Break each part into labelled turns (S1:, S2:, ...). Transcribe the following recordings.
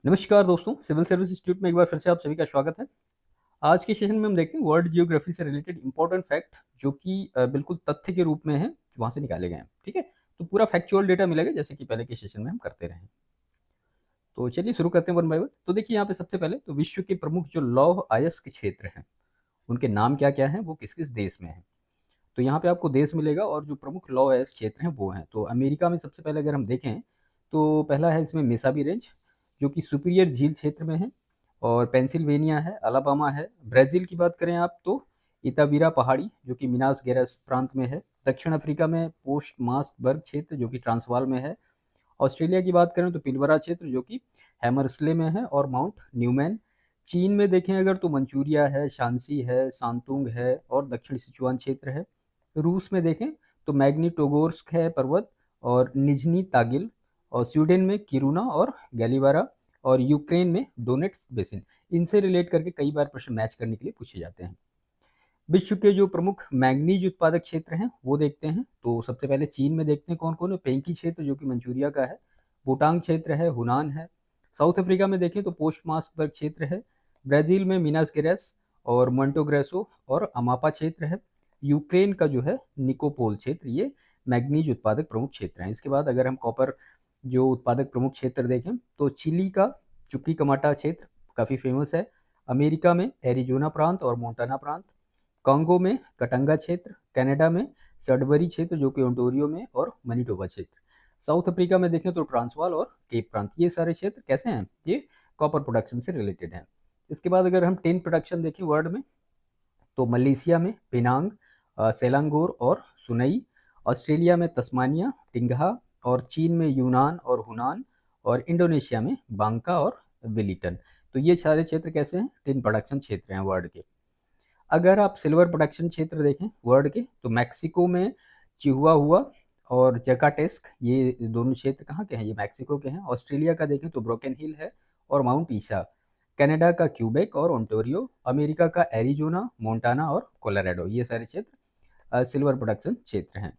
S1: नमस्कार दोस्तों, civil service institute में एक बार फिर से आप सभी का स्वागत है। आज के सेशन में हम देखते हैं वर्ल्ड जियोग्राफी से रिलेटेड इंपॉर्टेंट फैक्ट जो कि बिल्कुल तथ्य के रूप में है, वहाँ से निकाले गए हैं। ठीक है, तो पूरा फैक्चुअल डेटा मिलेगा जैसे कि पहले के सेशन में हम करते रहे। तो चलिए शुरू करते हैं वन बाय वन। तो देखिए यहाँ पे सबसे पहले तो विश्व के प्रमुख जो लौह अयस्क क्षेत्र हैं उनके नाम क्या क्या हैं, वो किस किस देश में है। तो यहाँ पे आपको देश मिलेगा और जो प्रमुख लौह अयस्क क्षेत्र हैं वो हैं। तो अमेरिका में सबसे पहले अगर हम देखें तो पहला है इसमें मेसाबी रेंज जो कि सुपीरियर झील क्षेत्र में है, और पेंसिल्वेनिया है, अलाबामा है। ब्राज़ील की बात करें आप तो इताबिरा पहाड़ी जो कि मिनास गेरास प्रांत में है। दक्षिण अफ्रीका में पोस्ट मास्टबर्ग क्षेत्र जो कि ट्रांसवाल में है। ऑस्ट्रेलिया की बात करें तो पिलबरा क्षेत्र जो कि हैमरस्ले में है, और माउंट न्यूमैन। चीन में देखें अगर तो मंचूरिया है, शांसी है, सांतुंग है, और दक्षिण सिचुआन क्षेत्र है। रूस में देखें तो मैग्निटोगोर्स्क है पर्वत, और निजनी तागिल। और स्वीडन में किरुना और गैलीवारा। और यूक्रेन में डोनेट्स बेसिन। इनसे रिलेट करके कई बार प्रश्न मैच करने के लिए पूछे जाते हैं। विश्व के जो प्रमुख मैंगनीज उत्पादक क्षेत्र हैं वो देखते हैं। तो सबसे पहले चीन में देखते हैं कौन कौन है। पेंकी क्षेत्र जो कि मंचूरिया का है। बूटांग क्षेत्र है, हुनान है। साउथ अफ्रीका में देखें तो पोस्टमास्टबर्ग क्षेत्र है। ब्राज़ील में मिनास गेरास और मोंटोग्रेसो और अमापा क्षेत्र है। यूक्रेन का जो है निकोपोल क्षेत्र, ये मैंगनीज उत्पादक प्रमुख क्षेत्र हैं। इसके बाद अगर हम कॉपर जो उत्पादक प्रमुख क्षेत्र देखें तो चिली का चुक्की कमाटा क्षेत्र काफ़ी फेमस है। अमेरिका में एरिजोना प्रांत और मोंटाना प्रांत। कांगो में कटंगा क्षेत्र। कनाडा में सडबरी क्षेत्र जो कि ओंटारियो में, और मनीटोबा क्षेत्र। साउथ अफ्रीका में देखें तो ट्रांसवाल और केप प्रांत। ये सारे क्षेत्र कैसे हैं, ये कॉपर प्रोडक्शन से रिलेटेड हैं। इसके बाद अगर हम टिन प्रोडक्शन देखें वर्ल्ड में तो मलेशिया में पेनांग, सेलांगोर और सुनई। ऑस्ट्रेलिया में तस्मानिया, टिंगहा। और चीन में यूनान और हुनान। और इंडोनेशिया में बांका और विलिटन। तो ये सारे क्षेत्र कैसे हैं, टिन प्रोडक्शन क्षेत्र हैं वर्ल्ड के। अगर आप सिल्वर प्रोडक्शन क्षेत्र देखें वर्ल्ड के तो मैक्सिको में चिहुआ हुआ और जकाटेस्क, ये दोनों क्षेत्र कहाँ के हैं, ये मैक्सिको के हैं। ऑस्ट्रेलिया का देखें तो ब्रोकन हिल है और माउंट ईसा। कनाडा का क्यूबेक और ओंटारियो। अमेरिका का एरिजोना, मोंटाना और कोलोराडो। ये सारे क्षेत्र सिल्वर प्रोडक्शन क्षेत्र हैं।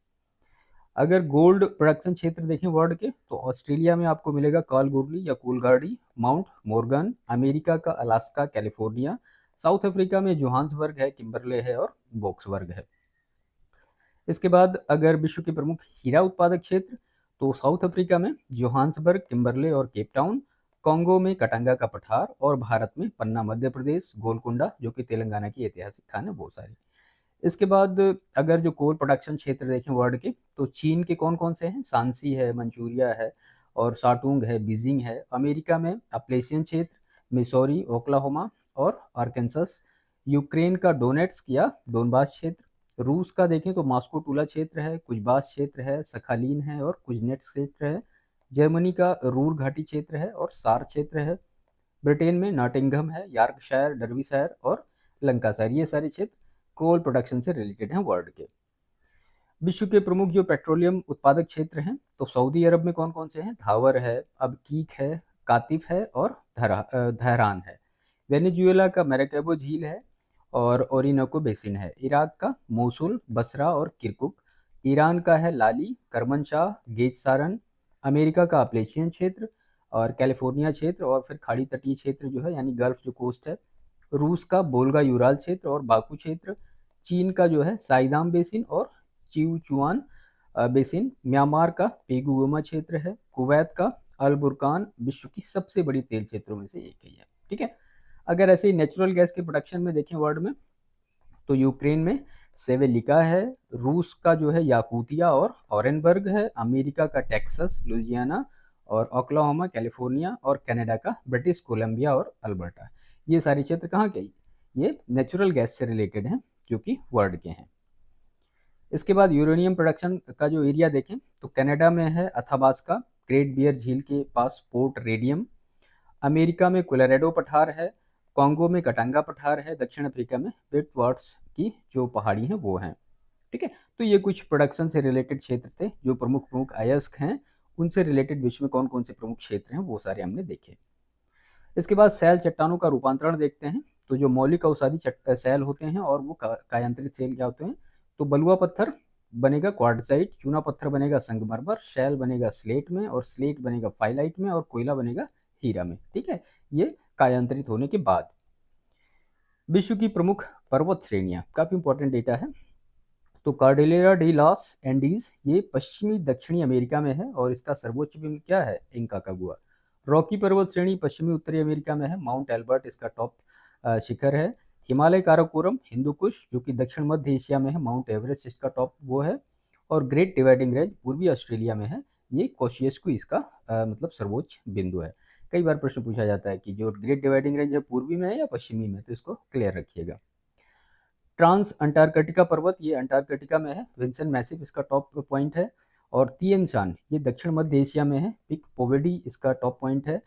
S1: अगर गोल्ड प्रोडक्शन क्षेत्र देखें वर्ल्ड के तो ऑस्ट्रेलिया में आपको मिलेगा कालगोडली या कूलगार्डी, माउंट मोर्गन। अमेरिका का अलास्का, कैलिफोर्निया। साउथ अफ्रीका में जोहान्सबर्ग है, किम्बरले है और बोक्सबर्ग है। इसके बाद अगर विश्व के प्रमुख हीरा उत्पादक क्षेत्र तो साउथ अफ्रीका में जोहान्सबर्ग, किम्बरले और केप टाउन। कांगो में कटंगा का पठार, और भारत में पन्ना मध्य प्रदेश, गोलकुंडा जो कि तेलंगाना की ऐतिहासिक खान है, बहुत सारी। इसके बाद अगर जो कोल प्रोडक्शन क्षेत्र देखें वर्ल्ड के तो चीन के कौन कौन से हैं, सांसी है, मंचूरिया है, और साटुंग है, बीजिंग है। अमेरिका में अप्लेशियन क्षेत्र, मिसौरी, ओक्लाहोमा और आर्कांसस। यूक्रेन का डोनेट्स्क या डोनबास क्षेत्र। रूस का देखें तो मॉस्को टूला क्षेत्र है, कुजबास क्षेत्र है, सखालीन है और कुजनेट्स क्षेत्र है। जर्मनी का रूर घाटी क्षेत्र है और सार क्षेत्र है। ब्रिटेन में नॉटिंघम है, यॉर्कशायर, डर्बीशायर और लंकाशायर। ये सारे क्षेत्र कोल प्रोडक्शन से रिलेटेड हैं वर्ल्ड के। विश्व के प्रमुख जो पेट्रोलियम उत्पादक क्षेत्र हैं तो सऊदी अरब में कौन कौन से हैं, धावर है, अबकीक है, कातिफ है और धहरान है। वेनेजुएला का मैराकेबो झील है और ओरिनोको बेसिन है। इराक का मोसुल, बसरा और किरकुक। ईरान का है लाली, करमनशाह, गेज सारन। अमेरिका का अपलेशियन क्षेत्र और कैलिफोर्निया क्षेत्र, और फिर खाड़ी तटीय क्षेत्र जो है यानी गल्फ जो कोस्ट है। रूस का बोल्गा यूराल क्षेत्र और बाकू क्षेत्र। चीन का जो है साइदाम बेसिन और चिवचुआन बेसिन। म्यांमार का पेगुगोमा क्षेत्र है। कुवैत का अल बुरकान विश्व की सबसे बड़ी तेल क्षेत्रों में से एक ही है। ठीक है, अगर ऐसे ही नेचुरल गैस के प्रोडक्शन में देखें वर्ल्ड में तो यूक्रेन में सेवेलिका है। रूस का जो है याकूतिया और ऑरेनबर्ग है। अमेरिका का टेक्सास, लुजियाना और ओक्लाहोमा, कैलिफोर्निया। और कनाडा का ब्रिटिश कोलंबिया और अल्बर्टा। ये सारे क्षेत्र कहाँ के, ये नेचुरल गैस से रिलेटेड हैं जो कि वर्ल्ड के हैं। इसके बाद यूरेनियम प्रोडक्शन का जो एरिया देखें तो कनाडा में है अथाबास्का, ग्रेट बियर झील के पास पोर्ट रेडियम। अमेरिका में कोलोराडो पठार है। कांगो में कटंगा पठार है। दक्षिण अफ्रीका में विटवाट्स की जो पहाड़ी हैं वो हैं। ठीक है, तो ये कुछ प्रोडक्शन से रिलेटेड क्षेत्र थे जो प्रमुख प्रमुख अयस्क हैं, उनसे रिलेटेड विश्व में कौन कौन से प्रमुख क्षेत्र हैं वो सारे हमने देखे। इसके बाद सैल चट्टानों का रूपांतरण देखते हैं। तो जो मौलिक अवसादी सैल होते हैं और वो कायांतरित सेल क्या होते हैं, तो बलुआ पत्थर बनेगा क्वार्टजाइट, चूना पत्थर बनेगा संगमरमर, शैल बनेगा स्लेट में, और स्लेट बनेगा फाइलाइट में, और कोयला बनेगा हीरा में, ठीक है, ये कायांतरित होने के बाद। विश्व की प्रमुख पर्वत श्रेणियां, काफी इंपॉर्टेंट डेटा है। तो कार्डिलेरा डी लॉस एंडीज ये पश्चिमी दक्षिणी अमेरिका में है और इसका सर्वोच्च बिंदु क्या है, इंकाकागुआ। रॉकी पर्वत श्रेणी पश्चिमी उत्तरी अमेरिका में है, माउंट एल्बर्ट इसका टॉप शिखर है। हिमालय काराकोरम हिंदू कुश जो कि दक्षिण मध्य एशिया में है, माउंट एवरेस्ट इसका टॉप वो है। और ग्रेट डिवाइडिंग रेंज पूर्वी ऑस्ट्रेलिया में है, ये कोशियस्कू इसका मतलब सर्वोच्च बिंदु है। कई बार प्रश्न पूछा जाता है कि जो ग्रेट डिवाइडिंग रेंज है पूर्वी में है या पश्चिमी में, तो इसको क्लियर रखिएगा। ट्रांस अंटार्कटिका पर्वत ये अंटार्कटिका में है, विंसन मैसिव इसका टॉप पॉइंट है। और तिएन शान ये दक्षिण मध्य एशिया में है, पिक पोवेडी इसका टॉप पॉइंट है।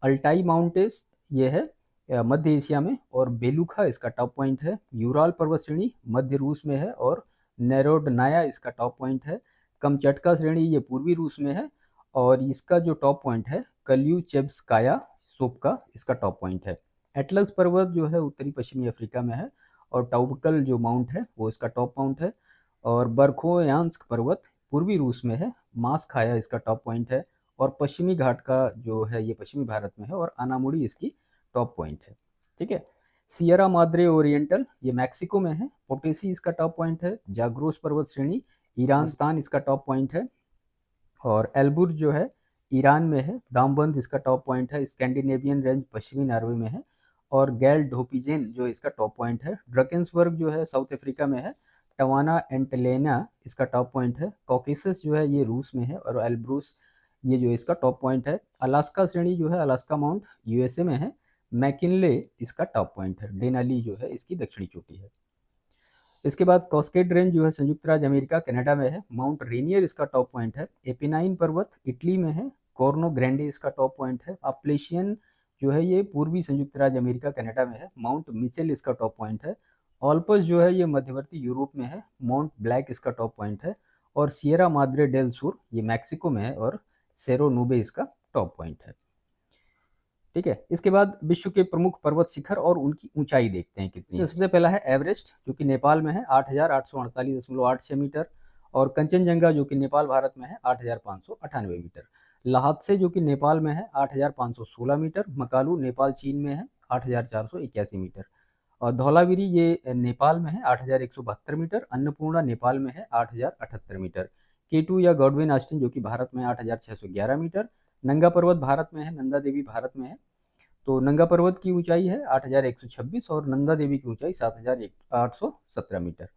S1: अल्टाई माउंटेन्स ये है मध्य एशिया में, और बेलुखा इसका टॉप पॉइंट है। यूराल पर्वत श्रेणी मध्य रूस में है और नेरोडनाया इसका टॉप पॉइंट है। कमचटका श्रेणी ये पूर्वी रूस में है और इसका जो टॉप पॉइंट है कल्यूचेब्स्काया सोपका इसका टॉप पॉइंट है। एटलस पर्वत जो है उत्तरी पश्चिमी अफ्रीका में है और टाउबकल जो माउंट है वो इसका टॉप माउंट है। और बरखोयांस्क पर्वत पूर्वी रूस में है, मास्खाया इसका टॉप पॉइंट है। और पश्चिमी घाट का जो है ये पश्चिमी भारत में है और अनामुड़ी इसकी टॉप पॉइंट है, ठीक है। सियरा माद्रे ओरिएंटल ये मैक्सिको में है, पोटेसी इसका टॉप पॉइंट है। जाग्रोस पर्वत श्रेणी ईरानस्तान इसका टॉप पॉइंट है। और एल्बुर जो है ईरान में है, दामबंद इसका टॉप पॉइंट है। स्कैंडिनेवियन रेंज पश्चिमी नॉर्वे में है। और गैल ढोपीजेन जो इसका टॉप पॉइंट है। ड्रकेंसबर्ग जो है साउथ अफ्रीका में है। टवाना एंटलेना इसका टॉप पॉइंट है। कॉकेसस जो है ये रूस में है और एल्ब्रूस ये जो इसका टॉप पॉइंट है। अलास्का श्रेणी जो है अलास्का माउंट यूएसए में है, मैकिनले इसका टॉप पॉइंट है। डेनाली जो है इसकी दक्षिणी चोटी है। इसके बाद कॉस्केड रेंज जो है संयुक्त राज्य अमेरिका कनाडा में है, माउंट रेनियर इसका टॉप पॉइंट है। एपिनाइन पर्वत इटली में है, कॉर्नो ग्रैंडे इसका टॉप पॉइंट है। अप्लेशियन जो है ये पूर्वी संयुक्त राज्य अमेरिका कनाडा में है, माउंट मिचेल इसका टॉप पॉइंट है। ऑल्पस जो है ये मध्यवर्ती यूरोप में है, माउंट ब्लैक इसका टॉप पॉइंट है। और सियरा माद्रे डेल सुर ये मैक्सिको में है और सेरो नूबे इसका टॉप पॉइंट है, ठीक है। इसके बाद विश्व के प्रमुख पर्वत शिखर और उनकी ऊंचाई देखते हैं कितनी है। सबसे पहला है एवरेस्ट जो कि नेपाल में है 8,848.86 मीटर। और कंचनजंगा जो कि नेपाल भारत में है 8,598 मीटर। ल्हात्से जो कि नेपाल में है 8,516 मीटर। मकालू नेपाल चीन में है 8,481 मीटर। और धौलागिरी ये नेपाल में है 8,172 मीटर। अन्नपूर्णा नेपाल में है 8,078 मीटर। केटू या गॉडविन ऑस्टिन जो कि भारत में 8,611 मीटर। नंगा पर्वत भारत में है, नंदा देवी भारत में है। तो नंगा पर्वत की ऊंचाई है 8,126 और नंदा देवी की ऊंचाई 7,817 मीटर।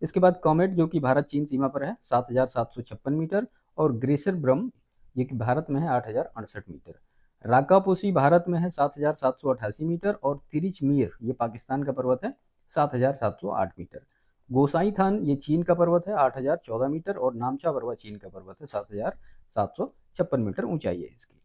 S1: इसके बाद कॉमेट जो कि भारत चीन सीमा पर है 7,756 मीटर। और ग्रेसर ब्रह्म ये कि भारत में है 8,068 मीटर। राकापोसी भारत में है 7,788 मीटर। और तिरिचमीर ये पाकिस्तान का पर्वत है 7,708 मीटर। गोसाई थान ये चीन का पर्वत है 8,014 मीटर। और नामचा पर्वत चीन का पर्वत है 7,756 मीटर ऊंचाई है इसकी।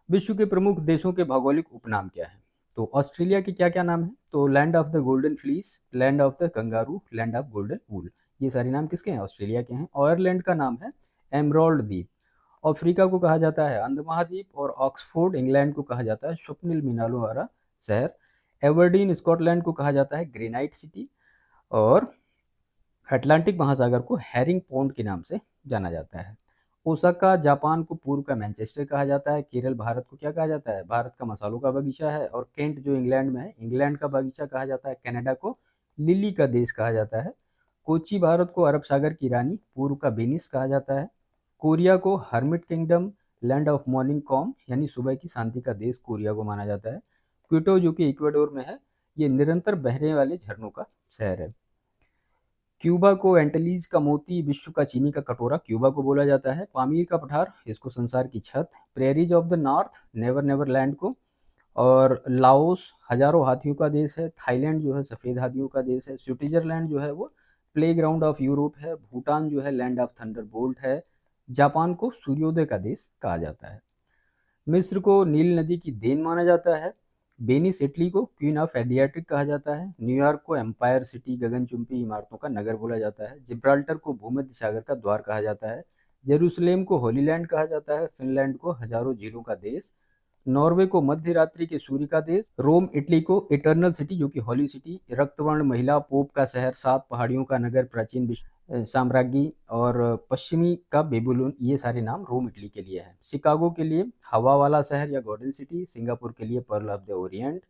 S1: विश्व के प्रमुख देशों के भौगोलिक उपनाम क्या है। तो ऑस्ट्रेलिया के क्या क्या नाम है, तो land of the golden fleece, land of the kangaroo, land of golden wool, ये सारे नाम किसके हैं, ऑस्ट्रेलिया के हैं। आयरलैंड का नाम है एमरोल्ड द्वीप। अफ्रीका को कहा जाता है अंध महाद्वीप। और ऑक्सफोर्ड इंग्लैंड को कहा जाता है स्वप्निल मीनालों वाला शहर। एवर्डीन स्कॉटलैंड को कहा जाता है ग्रेनाइट सिटी। और अटलांटिक महासागर को हैरिंग पॉन्ड के नाम से जाना जाता है। ओसाका जापान को पूर्व का मैनचेस्टर कहा जाता है। केरल भारत को क्या कहा जाता है, भारत का मसालों का बगीचा है। और केंट जो इंग्लैंड में है इंग्लैंड का बगीचा कहा जाता है। कनाडा को लिली का देश कहा जाता है। कोची भारत को अरब सागर की रानी पूर्व का वेनिस कहा जाता है। कोरिया को hermit kingdom, land of morning com यानी सुबह की शांति का देश कोरिया को माना जाता है। क्विटो जो कि इक्वाडोर में है, ये निरंतर बहने वाले झरनों का शहर है। क्यूबा को एंटेलीज का मोती, विश्व का चीनी का कटोरा क्यूबा को बोला जाता है। पामीर का पठार इसको संसार की छत। Prairies of the north never never land को। और लाओस हजारों हाथियों का देश है। थाईलैंड जो है सफ़ेद हाथियों का देश है। स्विट्जरलैंड जो है वो प्ले ग्राउंड ऑफ यूरोप है। भूटान जो है लैंड ऑफ थंडरबोल्ट है। जापान को सूर्योदय का देश कहा जाता है। मिस्र को नील नदी की देन माना जाता है। वेनिस इटली को क्वीन ऑफ एडियाटिक कहा जाता है। न्यूयॉर्क को एम्पायर सिटी, गगनचुंबी इमारतों का नगर बोला जाता है। जिब्राल्टर को भूमध्य सागर का द्वार कहा जाता है। जेरूसलेम को होली लैंड कहा जाता है। फिनलैंड को हजारों झीलों का देश। नॉर्वे को मध्य रात्रि के सूर्य का देश। रोम इटली को इटर्नल सिटी जो कि होली सिटी। रक्तवर्ण महिला, पोप का शहर, 7 पहाड़ियों का नगर, प्राचीन विश्व साम्राज्ञी और पश्चिमी का बेबीलोन, ये सारे नाम रोम इटली के लिए हैं। शिकागो के लिए हवा वाला शहर या गोल्डन सिटी, सिंगापुर के लिए pearl of the Orient,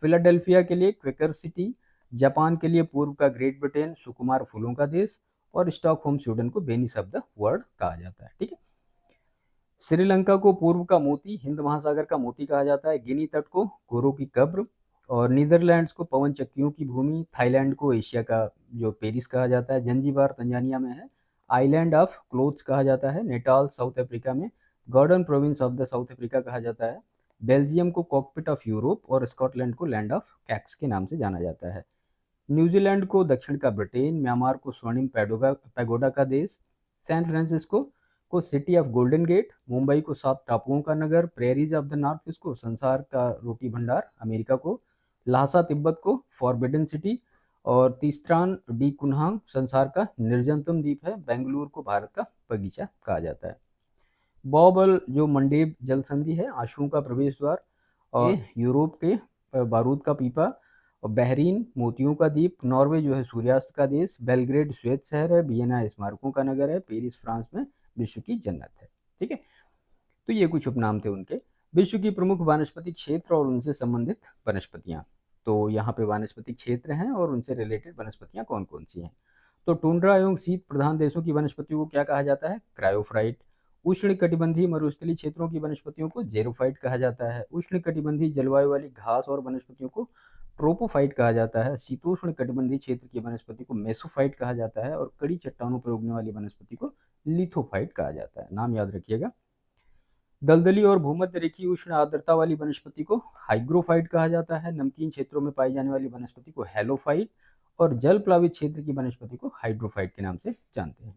S1: Philadelphia के लिए क्वेकर सिटी, जापान के लिए पूर्व का ग्रेट ब्रिटेन सुकुमार फूलों का देश, और स्टॉकहोम स्वीडन को वेनिस ऑफ द वर्ल्ड कहा जाता है। ठीक है। श्रीलंका को पूर्व का मोती, हिंद महासागर का मोती कहा जाता है। गिनी तट को गोरों की कब्र, और नीदरलैंड्स को पवन चक्कियों की भूमि, थाईलैंड को एशिया का जो पेरिस कहा जाता है, जंजीबार तंजानिया में है, आइलैंड ऑफ क्लोथ्स कहा जाता है, नेटाल साउथ अफ्रीका में garden province of the South Africa कहा जाता है, बेल्जियम को कॉकपिट ऑफ यूरोप, और स्कॉटलैंड को लैंड ऑफ कैक्स के नाम से जाना जाता है। न्यूजीलैंड को दक्षिण का ब्रिटेन, म्यांमार को स्वर्णिम पैगोडा का देश, सैन फ्रांसिस्को को city of golden gate, Mumbai को 7 टापुओं का नगर, prairies of the north east को संसार का रोटी भंडार, अमेरिका को ल्हासा तिब्बत को फॉरबिडन सिटी, और तीस्त्रान डी कुन्हांग संसार का निर्जनतम द्वीप है, बेंगलुरु को भारत का बगीचा कहा जाता है। बॉबल जो मंडेब जल संधि है, आशुओं का प्रवेश द्वार, और यूरोप के बारूद का पीपा, और बहरीन मोतियों का द्वीप, नॉर्वे जो है सूर्यास्त का देश, बेलग्रेड श्वेत शहर है, वियना स्मारकों का नगर है, पेरिस फ्रांस में विश्व की जन्नत है। ठीक है। तो ये कुछ उपनाम थे उनके। विश्व की प्रमुख वानस्पतिक क्षेत्र और उनसे संबंधित वनस्पतियां। तो यहाँ पे वानस्पतिक क्षेत्र हैं और उनसे रिलेटेड वनस्पतियां कौन कौन सी हैं। तो टुंड्रा एवं शीत प्रधान देशों की वनस्पतियों को क्या कहा जाता है? क्रायोफाइट। उष्ण कटिबंधीय मरुस्थलीय क्षेत्रों की वनस्पतियों को जेरोफाइट कहा जाता है। उष्ण कटिबंधीय जलवायु वाली घास और वनस्पतियों को ट्रोपोफाइट कहा जाता है। शीतोष्ण कटिबंधीय क्षेत्र की वनस्पति को मेसोफाइट कहा जाता है, और कड़ी चट्टानों पर उगने वाली वनस्पति को लिथोफाइट कहा जाता है। नाम याद रखिएगा। दलदली और भूमध्य रेखीय उष्ण आर्द्रता वाली वनस्पति को हाइग्रोफाइट कहा जाता है। नमकीन क्षेत्रों में पाई जाने वाली वनस्पति को हेलोफाइट, और जल प्लावित क्षेत्र की वनस्पति को हाइड्रोफाइट के नाम से जानते हैं।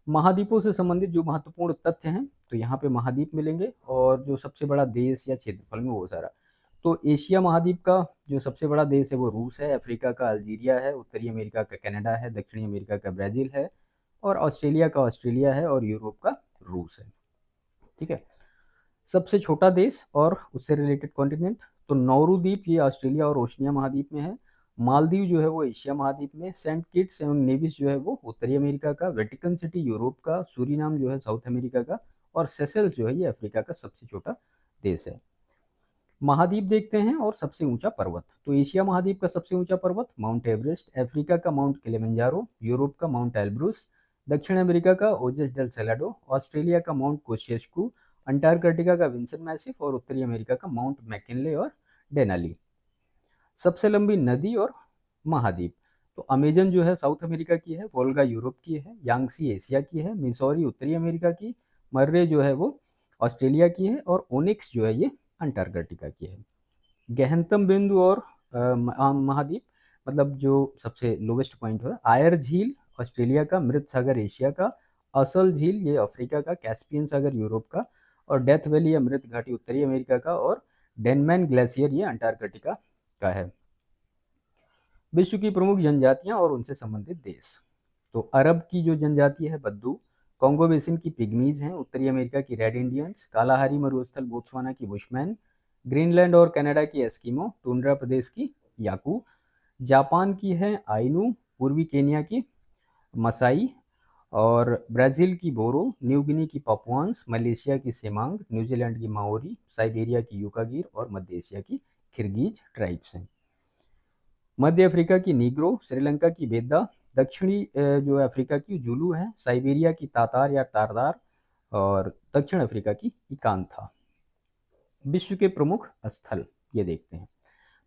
S1: महाद्वीपों से संबंधित जो महत्वपूर्ण तथ्य हैं, तो यहाँ पे महाद्वीप मिलेंगे, और जो सबसे बड़ा देश या क्षेत्रफल में वो सारा। तो एशिया महाद्वीप का जो सबसे बड़ा देश है वो रूस है, अफ्रीका का अल्जीरिया है, उत्तरी अमेरिका का कनाडा है, दक्षिणी अमेरिका का ब्राज़ील है, और ऑस्ट्रेलिया का ऑस्ट्रेलिया है, और यूरोप का रूस है। ठीक है। सबसे छोटा देश और उससे रिलेटेड कॉन्टिनेंट, तो नौरू द्वीप ये ऑस्ट्रेलिया और ओशनिया महाद्वीप में है। मालदीव जो है वो एशिया महाद्वीप में, सेंट किट्स एवं नेविस जो है वो उत्तरी अमेरिका का, वेटिकन सिटी यूरोप का, सूरीनाम जो है साउथ अमेरिका का, और सेशेल्स जो है ये अफ्रीका का सबसे छोटा देश है। महाद्वीप देखते हैं और सबसे ऊंचा पर्वत। तो एशिया महाद्वीप का सबसे ऊंचा पर्वत माउंट एवरेस्ट, अफ्रीका का माउंट किलिमंजारो, यूरोप का माउंट एल्ब्रूस, दक्षिण अमेरिका का ओजस डेल सेलाडो, ऑस्ट्रेलिया का माउंट कोशेस्कू, अंटार्कटिका का विंसन मैसिफ, और उत्तरी अमेरिका का माउंट मैकिनले और डेनाली। सबसे लंबी नदी और महाद्वीप, तो अमेजन जो है साउथ अमेरिका की है, वोल्गा यूरोप की है, यांगसी एशिया की है, मिसौरी उत्तरी अमेरिका की, मर्रे जो है वो ऑस्ट्रेलिया की है, और ओनिक्स जो है ये अंटार्कटिका की है। गहनतम बिंदु और महाद्वीप, मतलब जो सबसे लोवेस्ट पॉइंट है, आयर झील ऑस्ट्रेलिया का, मृत सागर एशिया का, असल झील ये अफ्रीका का, कैस्पियन सागर यूरोप का, और डेथ वैली या मृत घाटी उत्तरी अमेरिका का, और डेनमैन ग्लेशियर ये अंटार्कटिका का है। विश्व की प्रमुख जनजातियां और उनसे संबंधित देश, तो अरब की जो जनजाति है बद्दू, कॉन्गो बेसिन की पिग्मीज हैं, उत्तरी अमेरिका की रेड इंडियंस, कालाहारी मरुस्थल बोत्सवाना की बुशमैन, ग्रीनलैंड और कनाडा की एस्किमो, टुंड्रा प्रदेश की याकू, जापान की है आइनू, पूर्वी केनिया की मसाई, और ब्राज़ील की बोरो, न्यू गिनी की पापुआंस, मलेशिया की सेमांग, न्यूजीलैंड की माओरी, साइबेरिया की यूकागिर, और मध्य एशिया की किर्गिज ट्राइब्स हैं। मध्य अफ्रीका की नीग्रो, श्रीलंका की बेदा, दक्षिणी जो अफ्रीका की जुलू है, साइबेरिया की तातार या तारदार, और दक्षिण अफ्रीका की इकांथा। विश्व के प्रमुख स्थल ये देखते हैं,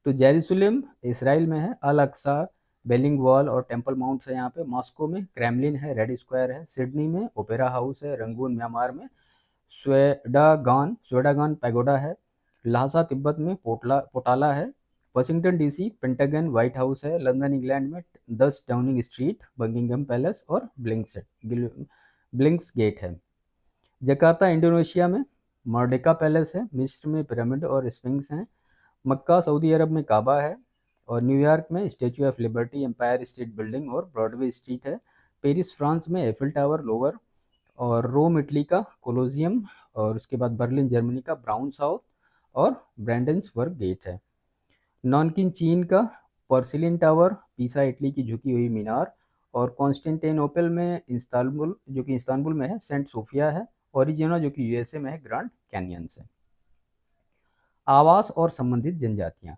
S1: तो जेरूसलम इसराइल में है, अल अक्सा, बेलिंग वॉल और टेम्पल माउंट्स है यहाँ पे, मॉस्को में क्रेमलिन है, रेड स्क्वायर है, सिडनी में ओपेरा हाउस है, रंगून म्यांमार में स्वेडागान पैगोडा है, ल्हासा तिब्बत में पोटाला है, Washington DC pentagon white house है, लंदन इंग्लैंड में 10 डाउनिंग स्ट्रीट बकिंगम पैलेस और ब्लिंक्स गेट है, जकार्ता इंडोनेशिया में मर्डेका पैलेस है, मिस्र में पिरामिड और स्फिंक्स हैं, मक्का सऊदी अरब में काबा है, और न्यूयॉर्क में Statue of Liberty, Empire State Building और ब्रॉडवे स्ट्रीट है, पेरिस फ्रांस में एफिल टावर लोवर, और रोम इटली का कोलोजियम, और उसके बाद बर्लिन जर्मनी का ब्राउन साउथ और ब्रैंडन्सबर्ग गेट है, नॉनकिन चीन का पोर्सिलिन टावर, पीसा इटली की झुकी हुई मीनार, और कॉन्स्टेंटिनोपल में इस्तांबुल, जो कि इस्तांबुल में है, सेंट सोफिया है। ओरिजिना, जो कि यूएसए में है, ग्रांड कैनियंस है। आवास और संबंधित जनजातियां।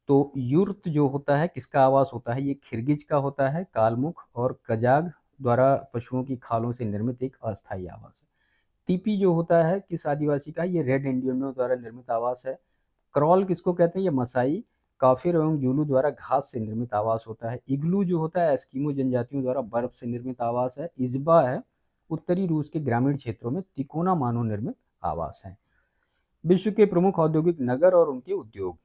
S1: तो युर्त जो होता है किसका आवास होता है? ये खिरगिज का होता है। कालमुख और कजाग द्वारा पशुओं की खालों से निर्मित एक अस्थायी आवास है। टीपी जो होता है किस आदिवासी का? ये रेड इंडियनों द्वारा निर्मित आवास है। क्रॉल किसको कहते हैं? ये मसाई, काफिर एवं जूलू द्वारा घास से निर्मित आवास होता है। इग्लू जो होता है एस्किमो जनजातियों द्वारा बर्फ से निर्मित आवास है। इज्बा है उत्तरी रूस के ग्रामीण क्षेत्रों में तिकोना मानव निर्मित आवास है। विश्व के प्रमुख औद्योगिक नगर और उनके उद्योग।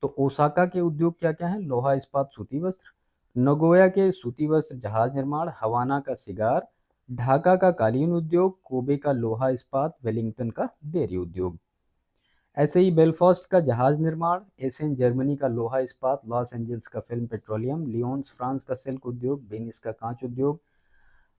S1: तो ओसाका के उद्योग क्या क्या है? लोहा इस्पात सूती वस्त्र। नगोया के सूती वस्त्र जहाज निर्माण। हवाना का सिगार। ढाका का कालीन उद्योग। कोबे का लोहा इस्पात। वेलिंगटन का डेयरी उद्योग। ऐसे ही बेलफास्ट का जहाज निर्माण। एसेन जर्मनी का लोहा इस्पात। लॉस एंजल्स का फिल्म पेट्रोलियम। लियोन्स फ्रांस का सिल्क उद्योग। वेनिस का कांच उद्योग।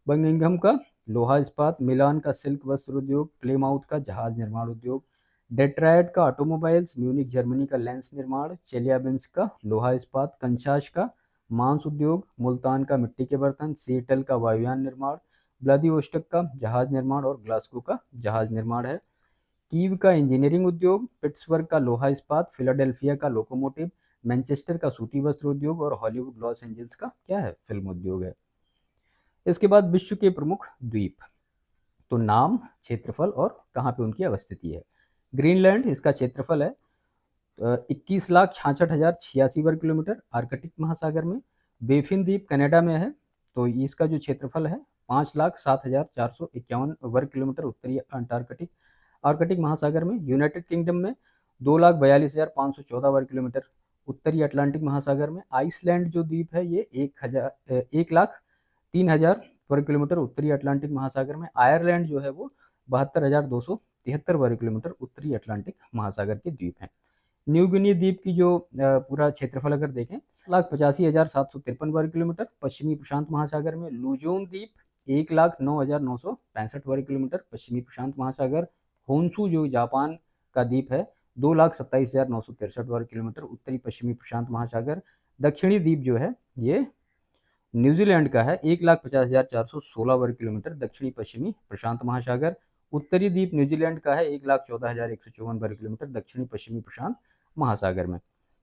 S1: बर्मिंघम का लोहा इस्पात। मिलान का सिल्क वस्त्र उद्योग। प्लेमाउथ का जहाज निर्माण उद्योग। डेट्रायड का ऑटोमोबाइल्स। म्यूनिक जर्मनी का लेंस निर्माण। चेलियाबिंस्क का लोहा इस्पात। कंचाश का मांस उद्योग। मुल्तान का मिट्टी के बर्तन। सिएटल का वायुयान निर्माण। व्लादिवोस्टोक का जहाज निर्माण और ग्लासगो का जहाज निर्माण है। कीव का इंजीनियरिंग उद्योग। पिट्सबर्ग का लोहा इस्पात। फिलाडेल्फिया का लोकोमोटिव। मैनचेस्टर का सूती वस्त्र उद्योग और हॉलीवुड लॉस एंजल्स का क्या है? फिल्म उद्योग है। इसके बाद विश्व के प्रमुख द्वीप। तो नाम, क्षेत्रफल और कहाँ पे उनकी अवस्थिति है। ग्रीनलैंड, इसका क्षेत्रफल है 21,66,086 वर्ग किलोमीटर, आर्कटिक महासागर में। बेफिन द्वीप कनाडा में है, तो इसका जो क्षेत्रफल है 5,07,451 वर्ग किलोमीटर, उत्तरी अंटार्कटिक आर्कटिक महासागर में। यूनाइटेड किंगडम में 2,42,514 वर्ग किलोमीटर, उत्तरी अटलांटिक महासागर में। आइसलैंड जो द्वीप है ये 1,03,000 वर्ग किलोमीटर, उत्तरी अटलांटिक महासागर में। आयरलैंड जो है वो 72,273 वर्ग किलोमीटर, उत्तरी अटलांटिक महासागर के द्वीप हैं। न्यू गिनी द्वीप की जो पूरा क्षेत्रफल अगर देखें 1,85,753 वर्ग किलोमीटर, पश्चिमी प्रशांत महासागर में। लुजोन द्वीप 1,09,965 वर्ग किलोमीटर, पश्चिमी प्रशांत महासागर। होन्सू जो जापान का द्वीप है 2,27,963 वर्ग किलोमीटर, उत्तरी पश्चिमी प्रशांत महासागर। दक्षिणी द्वीप जो है ये न्यूजीलैंड का है 1,50,416 वर्ग किलोमीटर, दक्षिणी पश्चिमी प्रशांत महासागर। उत्तरी द्वीप न्यूजीलैंड का है 1,14,154 वर्ग किलोमीटर, दक्षिणी पश्चिमी प्रशांत महासागर में।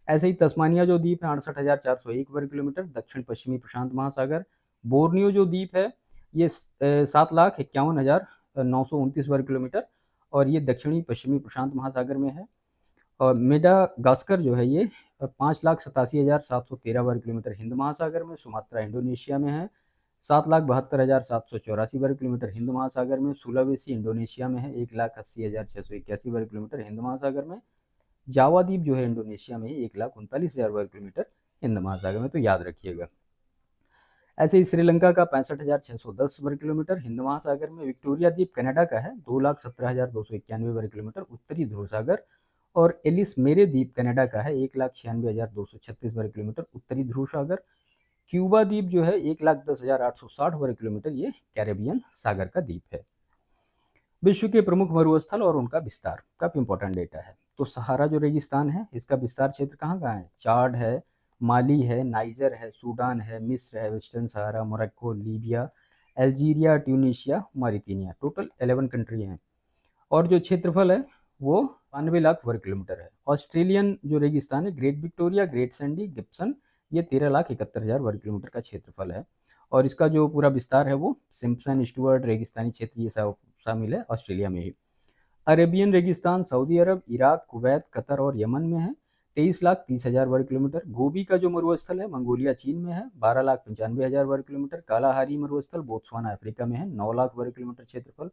S1: ऐसे ही तस्मानिया जो द्वीप है 68,401 वर्ग किलोमीटर, दक्षिण पश्चिमी प्रशांत महासागर। बोर्नियो जो द्वीप है ये 7,51,929 वर्ग किलोमीटर और ये दक्षिणी पश्चिमी प्रशांत महासागर में है। और मेडागास्कर जो है ये 5,87,713 वर्ग किलोमीटर हिंद महासागर में। सुमात्रा इंडोनेशिया में है 7,72,784 वर्ग किलोमीटर हिंद महासागर में। सुलावेसी इंडोनेशिया में है 1,80,681 वर्ग किलोमीटर हिंद महासागर में। जावा द्वीप जो है इंडोनेशिया में 1,39,000 वर्ग किलोमीटर हिंद महासागर में, तो याद रखिएगा। ऐसे ही श्रीलंका का 65,610 वर्ग किलोमीटर हिंद महासागर में। विक्टोरिया द्वीप कनाडा का है 2,17,291 वर्ग किलोमीटर, उत्तरी ध्रुव सागर। और एलिस मेरे द्वीप कनाडा का है 1,96,236 वर्ग किलोमीटर, उत्तरी ध्रुव सागर। क्यूबा द्वीप जो है 1,10,860 वर्ग किलोमीटर, ये कैरेबियन सागर का द्वीप है। विश्व के प्रमुख मरुस्थल और उनका विस्तार, काफी इंपॉर्टेंट डेटा है। तो सहारा जो रेगिस्तान है इसका विस्तार क्षेत्र कहाँ कहाँ है? चाड है, माली है, नाइजर है, सूडान है, मिस्र है, western Sahara, Morocco, Libya, Algeria, Tunisia, Mauritania. Total 11 country हैं और जो क्षेत्रफल है वो 92 लाख वर्ग किलोमीटर है। ऑस्ट्रेलियन जो रेगिस्तान है great Victoria, great Sandy, Gibson, ये 13,71,000 वर्ग किलोमीटर का क्षेत्रफल है और इसका जो पूरा विस्तार है वो सिम्पसन, स्टुअर्ट रेगिस्तानी क्षेत्र ये सब शामिल है ऑस्ट्रेलिया में ही। अरेबियन रेगिस्तान सऊदी अरब, इराक, कुवैत, कतर और यमन में है 23,30,000 वर्ग किलोमीटर। गोबी का जो मरुस्थल है मंगोलिया चीन में है 12,95,000 वर्ग किलोमीटर। कालाहारी मरुस्थल बोत्सवाना अफ्रीका में है 9 लाख वर्ग किलोमीटर क्षेत्रफल।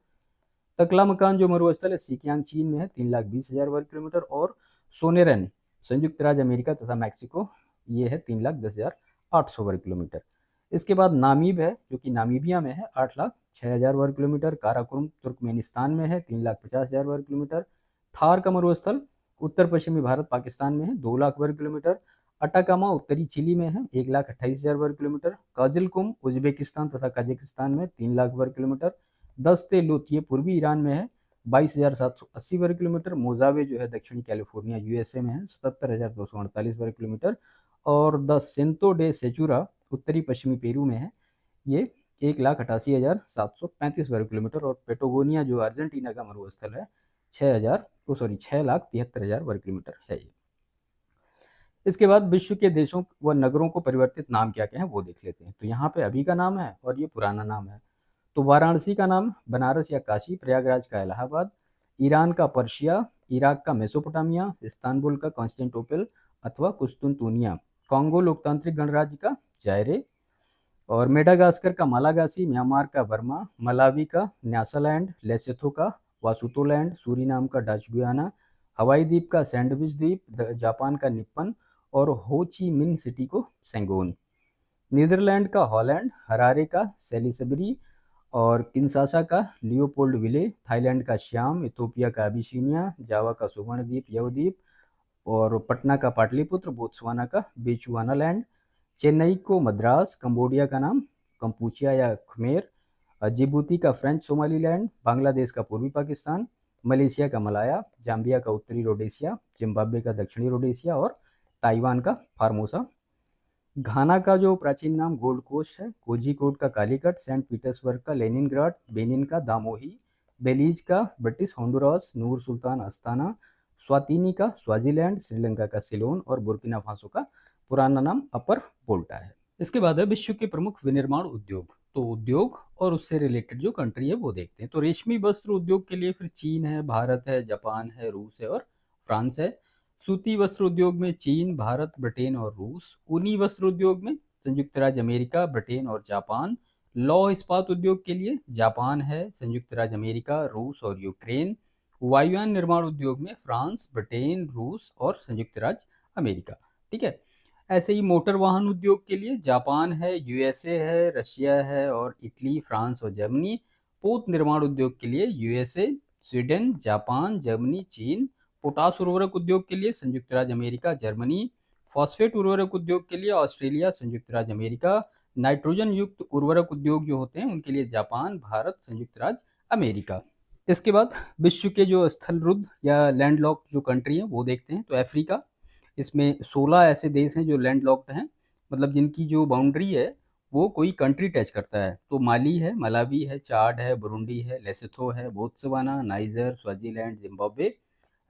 S1: तकलामकान जो मरुस्थल है सिकियांग चीन में है 3,20,000 वर्ग किलोमीटर। और सोनेरन संयुक्त राज्य अमेरिका तथा मैक्सिको ये है 3,10,800 वर्ग किलोमीटर। इसके बाद नामीब है जो कि नामीबिया में है 8,06,000 वर्ग किलोमीटर। काराकोरम तुर्कमेनिस्तान में है 3,50,000 वर्ग किलोमीटर। थार का मरुस्थल उत्तर पश्चिमी भारत पाकिस्तान में है 2 लाख वर्ग किलोमीटर। अटाकामा उत्तरी चिली में है 1,28,000 वर्ग किलोमीटर। काजिलकुम उज्बेकिस्तान तथा कजाकिस्तान में 3 लाख वर्ग किलोमीटर। दस्ते लुत ये पूर्वी ईरान में है 22,780 वर्ग किलोमीटर। मोजावे जो है दक्षिणी कैलिफोर्निया यूएसए में है 77,248 वर्ग किलोमीटर। और द सेंतो डे सेचुरा उत्तरी पश्चिमी पेरू में है ये 1,88,735 वर्ग किलोमीटर, और पेटागोनिया जो अर्जेंटीना का मरुस्थल है 6,73,000 वर्ग किलोमीटर है ये। इसके बाद विश्व के देशों व नगरों को परिवर्तित नाम क्या क्या है वो देख लेते हैं। तो यहाँ पे अभी का नाम है और ये पुराना नाम है। तो वाराणसी का नाम बनारस या काशी, प्रयागराज का इलाहाबाद, ईरान का पर्शिया, इराक का मेसोपोटामिया, इस्तांबुल का कॉन्स्टेंटिनोपल अथवा कुस्तुनतुनिया, कांगो लोकतांत्रिक गणराज्य का जायरे, और मेडागास्कर का मालागासी, म्यांमार का बर्मा, मलावी का न्यासालैंड, लेसोथो का वासुतोलैंड, सूरीनाम का डच गुयाना, हवाई द्वीप का सैंडविच द्वीप, जापान का निप्पन, और हो ची मिन सिटी को सेंगोन, नीदरलैंड का हॉलैंड, हरारे का सेलिसबरी, और किन्सासा का लियोपोल्ड विले, थाईलैंड का श्याम, इथोपिया का अबिसीनिया, जावा का सुवर्ण द्वीप यवद्वीप, और पटना का पाटलिपुत्र, बोत्सवाना का बेचुआनालैंड, चेन्नई को मद्रास, कंबोडिया का नाम कंपूचिया या खमेर, जिबूती का फ्रेंच सोमालीलैंड, बांग्लादेश का पूर्वी पाकिस्तान, मलेशिया का मलाया, जाम्बिया का उत्तरी रोडेशिया, जिम्बाब्वे का दक्षिणी रोडेशिया, और ताइवान का फार्मोसा। घाना का जो प्राचीन नाम गोल्ड कोस्ट है, कोझिकोड का कालीकट, सेंट पीटर्सबर्ग का लेनिनग्राड, बेनिन का दामोही, बेलीज का ब्रिटिश होंडुरास, नूर सुल्तान अस्ताना, स्वातिनी का स्वाजीलैंड, श्रीलंका का सिलोन, और बुर्किना फासो का पुराना नाम अपर वोल्टा है। इसके बाद है विश्व के प्रमुख विनिर्माण उद्योग। तो उद्योग और उससे रिलेटेड जो कंट्री है वो देखते हैं। तो रेशमी वस्त्र उद्योग के लिए फिर चीन है, भारत है, जापान है, रूस है और फ्रांस है। सूती वस्त्र उद्योग में चीन, भारत, ब्रिटेन और रूस। ऊनी वस्त्र उद्योग में संयुक्त राज्य अमेरिका, ब्रिटेन और जापान। लौह इस्पात उद्योग के लिए जापान है, संयुक्त राज्य अमेरिका, रूस और यूक्रेन। वायुयान निर्माण उद्योग में फ्रांस, ब्रिटेन, रूस और संयुक्त राज्य अमेरिका। ठीक है। ऐसे ही मोटर वाहन उद्योग के लिए जापान है, यूएसए है, रशिया है और इटली, फ्रांस और जर्मनी। पोत निर्माण उद्योग के लिए यूएसए, स्वीडन, जापान, जर्मनी, चीन। पोटास उर्वरक उद्योग के लिए संयुक्त राज्य अमेरिका, जर्मनी। फॉस्फेट उर्वरक उद्योग के लिए ऑस्ट्रेलिया, संयुक्त राज्य अमेरिका। नाइट्रोजन युक्त उर्वरक उद्योग जो होते हैं उनके लिए जापान, भारत, संयुक्त राज्य अमेरिका। इसके बाद विश्व के जो स्थल रुद्ध या लैंडलॉक जो कंट्री है वो देखते हैं। तो अफ्रीका, इसमें 16 ऐसे देश हैं जो लैंडलॉक्ड हैं, मतलब जिनकी जो बाउंड्री है वो कोई कंट्री टच करता है। तो माली है, मलावी है, चाड है, बुरुंडी है, लेसोथो है, Botswana, niger, Swaziland, Zimbabwe,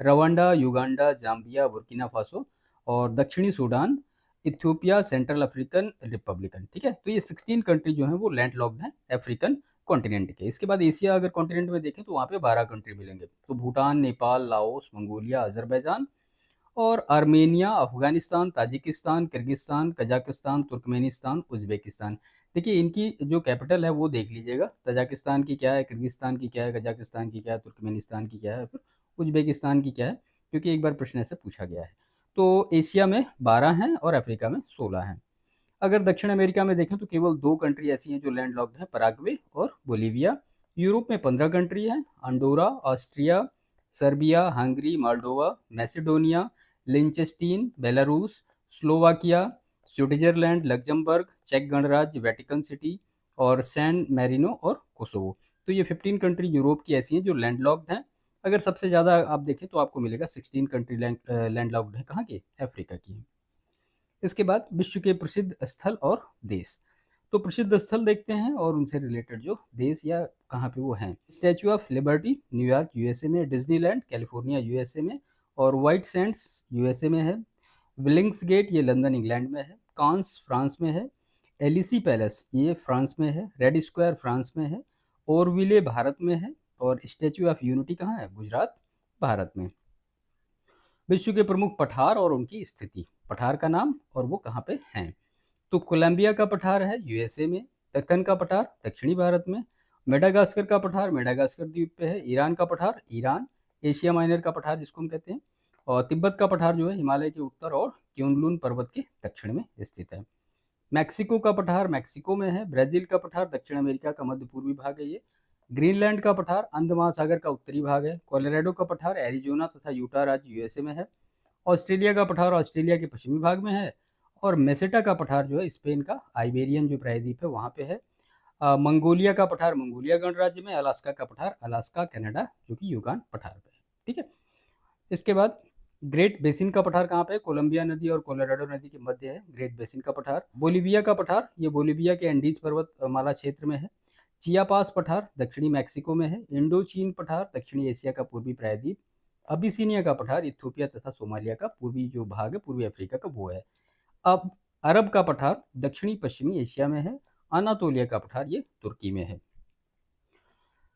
S1: Rwanda, Uganda, Zambia, Burkina Faso और दक्षिणी Sudan, Ethiopia, central African Republican. ठीक है। तो ये 16 कंट्री जो हैं वो लैंडलॉक्ड हैं अफ्रीकन कॉन्टिनेंट के। इसके बाद एशिया अगर कॉन्टिनेंट में देखें तो वहाँ पे 12 कंट्री मिलेंगे। तो Bhutan, Nepal, Laos, Mongolia, Azerbaijan और Armenia, Afghanistan, Tajikistan, Kyrgyzstan, Kazakhstan, Turkmenistan, Uzbekistan. देखिए इनकी जो कैपिटल है वो देख लीजिएगा, तजाकिस्तान की क्या है, किर्गिस्तान की क्या है, कजाकिस्तान की क्या है, तुर्कमेनिस्तान की क्या है, फिर उज्बेकिस्तान की क्या है, क्योंकि एक बार प्रश्न ऐसे पूछा गया है। तो एशिया में 12 हैं और अफ्रीका में 16 हैं। अगर दक्षिण अमेरिका में देखें तो केवल 2 कंट्री ऐसी हैं जो लैंडलॉक्ड हैं, पराग्वे और बोलीविया। यूरोप में 15 कंट्री हैं, Andorra, Austria, Serbia, Hungary, Moldova, Macedonia, Liechtenstein, Belarus, Slovakia, Switzerland, Luxembourg, चेक गणराज्य, वेटिकन सिटी और सैन मैरिनो और कोसोवो। तो ये 15 कंट्री यूरोप की ऐसी हैं जो लैंडलॉक्ड हैं। अगर सबसे ज़्यादा आप देखें तो आपको मिलेगा 16 कंट्री लैंडलॉक्ड है, कहाँ की, अफ्रीका की है। इसके बाद विश्व के प्रसिद्ध स्थल और देश। तो प्रसिद्ध स्थल देखते हैं और उनसे रिलेटेड जो देश या कहाँ पे वो हैं। Statue of liberty New York USA में, डिज्नीलैंड कैलिफोर्निया यूएसए में और व्हाइट सैंड्स यूएसए में है। विलिंग्स गेट ये लंदन इंग्लैंड में है। कांस फ्रांस में है। एलिसी पैलेस ये फ्रांस में है। रेड स्क्वायर फ्रांस में है। ओरविले भारत में है। और स्टैचू ऑफ यूनिटी कहाँ है, गुजरात, भारत में। विश्व के प्रमुख पठार और उनकी स्थिति, पठार का नाम और वो कहाँ पे हैं। तो कोलंबिया का पठार है यूएसए में। दक्कन का पठार दक्षिणी भारत में। मेडागास्कर का पठार मेडागास्कर द्वीप पे है। ईरान का पठार ईरान, एशिया माइनर का पठार जिसको हम कहते हैं। और तिब्बत का पठार जो है हिमालय के उत्तर और क्यूनलुन पर्वत के दक्षिण में स्थित है। मैक्सिको का पठार मैक्सिको में है। ब्राजील का पठार दक्षिण अमेरिका का मध्य पूर्वी भाग है ये। ग्रीनलैंड का पठार अंड महासागर का उत्तरी भाग है। कोलोराडो का पठार एरिजोना तथा यूटा राज्य यूएसए में है। ऑस्ट्रेलिया का पठार ऑस्ट्रेलिया के पश्चिमी भाग में है। और मेसेटा का पठार जो है स्पेन का आइबेरियन जो प्रायद्वीप है वहाँ पे है। मंगोलिया का पठार मंगोलिया गणराज्य में। अलास्का का पठार अलास्का कनाडा जो कि युगान पठार पे है। ठीक है। इसके बाद ग्रेट बेसिन का पठार कहाँ पे है? कोलंबिया नदी और कोलोराडो नदी के मध्य है ग्रेट बेसिन का पठार। बोलिविया का पठार, ये बोलिविया के एंडीज पर्वत माला क्षेत्र में है। चियापास पठार दक्षिणी मैक्सिको में है। इंडो चीन पठार दक्षिणी एशिया का पूर्वी प्रायद्वीप। अबिसिनिया का पठार इथियोपिया तथा सोमालिया का पूर्वी जो भाग है पूर्वी अफ्रीका का वो है। अब अरब का पठार दक्षिणी पश्चिमी एशिया में है। अनातोलिया का पठार ये तुर्की में है।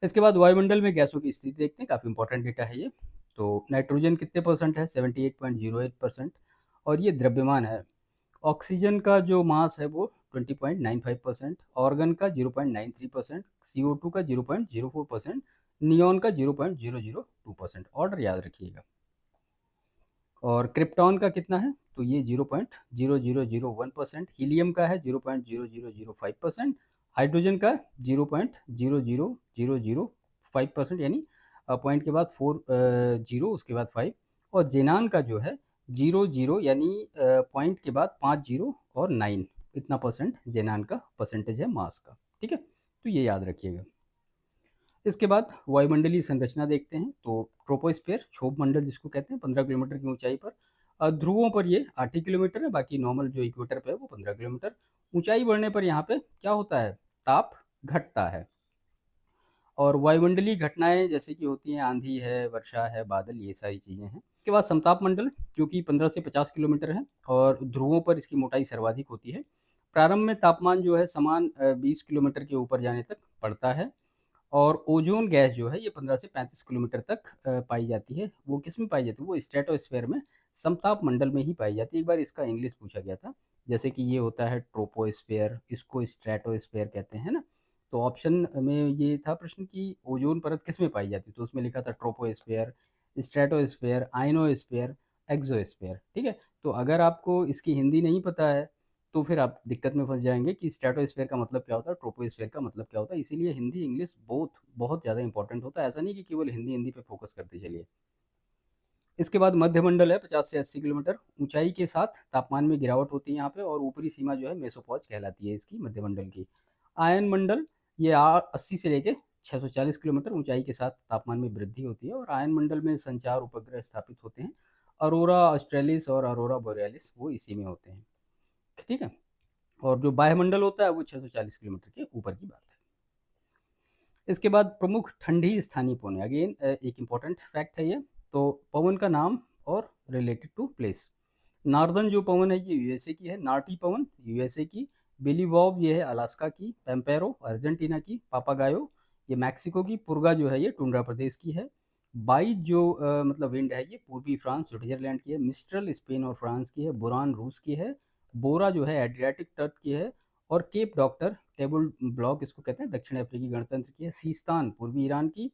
S1: इसके बाद वायुमंडल में गैसों की स्थिति देखते हैं, काफ़ी इंपॉर्टेंट डेटा है ये। तो नाइट्रोजन कितने परसेंट है? 78.08%, और ये द्रव्यमान है। ऑक्सीजन का जो मास है वो 20.95%, ऑर्गन का 0.93%, CO2 का 0.04%, नियॉन का 0.002%। ऑर्डर याद रखिएगा। और क्रिप्टॉन का कितना है? तो ये 0.0001%, हीलियम का है 0.0005%, हाइड्रोजन का 0.00005%, यानी पॉइंट के बाद 4 जीरो उसके बाद 5, और जेनान का जो है 00 यानी पॉइंट के बाद 5 जीरो और 9, इतना परसेंट जेनान का परसेंटेज है मास का। ठीक है, तो ये याद रखिएगा। इसके बाद वायुमंडलीय संरचना देखते हैं। तो ट्रोपोस्फीयर क्षोभ मंडल जिसको कहते हैं 15 किलोमीटर की ऊंचाई पर, ध्रुवों पर ये 8 किलोमीटर है, बाकी नॉर्मल जो इक्वेटर पे है वो 15 किलोमीटर। ऊंचाई बढ़ने पर यहाँ पे क्या होता है? ताप घटता है। और वायुमंडलीय घटनाएं जैसे कि होती हैं आंधी है, वर्षा है, बादल, ये सारी चीज़ें हैं। इसके बाद समताप मंडल जो कि 15 से 50 किलोमीटर है, और ध्रुवों पर इसकी मोटाई सर्वाधिक होती है। प्रारंभ में तापमान जो है समान 20 किलोमीटर के ऊपर जाने तक पड़ता है। और ओजोन गैस जो है ये 15 से 35 किलोमीटर तक पाई जाती है। वो किस में पाई जाती है? वो स्ट्रेटोस्फेयर में, समताप मंडल में ही पाई जाती है। एक बार इसका इंग्लिश पूछा गया था, जैसे कि ये होता है ट्रोपोस्फेयर, इसको स्ट्रेटोस्फेयर कहते हैं ना। तो ऑप्शन में ये था प्रश्न कि ओजोन परत किस में पाई जाती है, तो उसमें लिखा था ट्रोपोस्फेयर, स्ट्रेटोस्फेयर, आइनोस्फेयर, एक्सोस्फेयर। ठीक है, तो अगर आपको इसकी हिंदी नहीं पता है तो फिर आप दिक्कत में फंस जाएंगे कि स्ट्रेटोस्फेयर का मतलब क्या होता है, ट्रोपोस्फेयर का मतलब क्या होता है। इसीलिए हिंदी इंग्लिश बोथ बहुत ज़्यादा इंपॉर्टेंट होता है। ऐसा नहीं कि केवल हिंदी हिंदी पे फोकस करते चलिए। इसके बाद मध्यमंडल है 50 से 80 किलोमीटर ऊंचाई के साथ तापमान में गिरावट होती है यहाँ पे, और ऊपरी सीमा जो है मेसोपॉज कहलाती है इसकी मध्यमंडल की। आयन मंडल ये 80 से लेके 640 किलोमीटर ऊंचाई के साथ तापमान में वृद्धि होती है, और आयन मंडल में संचार उपग्रह स्थापित होते हैं। अरोरा ऑस्ट्रेलिस और अरोरा बोrealis वो इसी में होते हैं। ठीक है, और जो वायुमंडल होता है वो 640 किलोमीटर के ऊपर की बात है। इसके बाद प्रमुख ठंडी स्थानीय पवन, अगेन एक इंपॉर्टेंट फैक्ट है ये। तो पवन का नाम और रिलेटेड टू प्लेस। नॉर्दर्न जो पवन है ये यूएसए की है, नार्टी पवन यूएसए की, बिलीवॉब ये है अलास्का की, पेम्पेरो अर्जेंटीना की, पापागायो ये मैक्सिको की, पुर्गा जो है ये टुंड्रा प्रदेश की है। बाइज जो मतलब विंड है ये पूर्वी फ्रांस स्विट्जरलैंड की है, मिस्ट्रल स्पेन और फ्रांस की है, बुरान रूस की है, बोरा जो है एड्रियाटिक तट की है, और केप डॉक्टर टेबल ब्लॉक इसको कहते हैं दक्षिण अफ्रीकी गणतंत्र की है, सीस्तान पूर्वी ईरान की,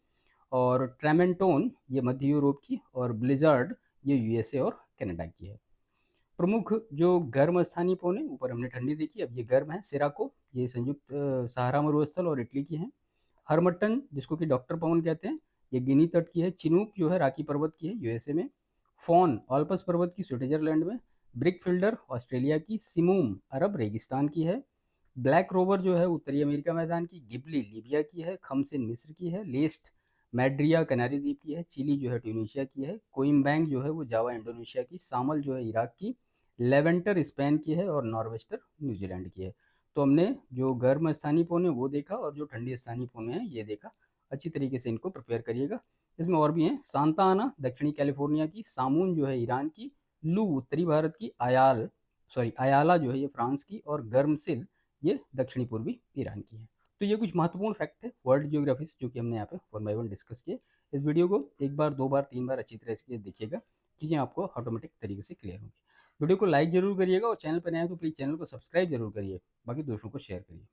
S1: और ट्रेमेंटोन ये मध्य यूरोप की, और ब्लिजार्ड ये यूएसए और कनाडा की है। प्रमुख जो गर्म स्थानीय पवन है, ऊपर हमने ठंडी देखी, अब ये गर्म है। सिराको ये संयुक्त सहारा मरुस्थल और इटली की है। हरमट्टन जिसको कि डॉक्टर पवन कहते हैं ये गिनी तट की है। चिनूक जो है राकी पर्वत की है यूएसए में। फॉन ऑल्पस पर्वत की स्विट्जरलैंड में। ब्रिक फिल्डर ऑस्ट्रेलिया की। सिमूम अरब रेगिस्तान की है। ब्लैक रोवर जो है उत्तरी अमेरिका मैदान की। गिबली लीबिया की है। खमसिन मिस्र की है। लेस्ट मैड्रिया कनारी द्वीप की है। चिली जो है ट्यूनीशिया की है। कोइम्बैंग जो है वो जावा इंडोनेशिया की। सामल जो है इराक की। लेवेंटर स्पेन की है, और नॉर्वेस्टर न्यूजीलैंड की है। तो हमने जो गर्म स्थानीय पवन है वो देखा, और जो ठंडी स्थानीय पवन है ये देखा। अच्छी तरीके से इनको प्रिपेयर करिएगा। इसमें और भी हैं, सांता आना दक्षिणी कैलिफोर्निया की, सामून जो है ईरान की, लू उत्तरी भारत की, अयाला जो है ये फ्रांस की, और गर्मसिल ये दक्षिणी पूर्वी ईरान की है। तो ये कुछ महत्वपूर्ण फैक्ट थे वर्ल्ड जियोग्राफी से जो कि हमने यहाँ पे 1 बाय 1 डिस्कस किए। इस वीडियो को एक बार, दो बार, तीन बार अच्छी तरह से देखिएगा, चीज़ें आपको ऑटोमेटिक तरीके से क्लियर होंगी। वीडियो को लाइक जरूर करिएगा, और चैनल पर नए हैं तो प्लीज़ चैनल को सब्सक्राइब जरूर करिए, बाकी दोस्तों को शेयर करिए।